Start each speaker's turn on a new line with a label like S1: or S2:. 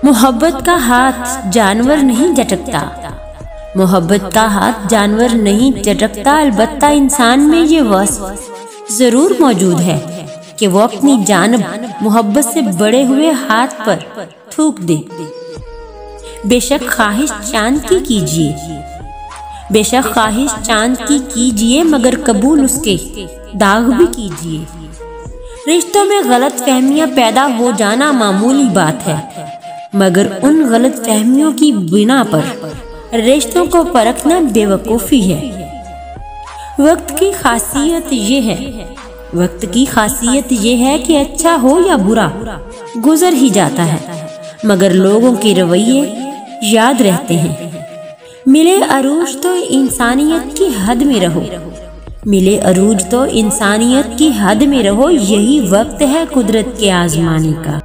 S1: मोहब्बत का हाथ जानवर नहीं झटकता, मोहब्बत का हाथ जानवर नहीं झटकता। अलबत्ता इंसान में ये वस्फ जरूर मौजूद है कि वो अपनी जानब मोहब्बत से बड़े हुए हाथ पर थूक दे। बेशक ख्वाहिश चांद की कीजिए, बेशक ख्वाहिश चांद की कीजिए, मगर कबूल उसके दाग भी कीजिए। रिश्तों में गलत फहमियाँ पैदा हो जाना मामूली बात है, मगर उन गलत फहमियों की बिना पर रिश्तों को परखना बेवकूफ़ी है। वक्त की खासियत ये है, वक्त की खासियत ये है कि अच्छा हो या बुरा गुजर ही जाता है, मगर लोगों के रवैये याद रहते हैं। मिले अरूज तो इंसानियत की हद में रहो, मिले अरूज तो इंसानियत की हद में रहो। यही वक्त है कुदरत के आजमाने का।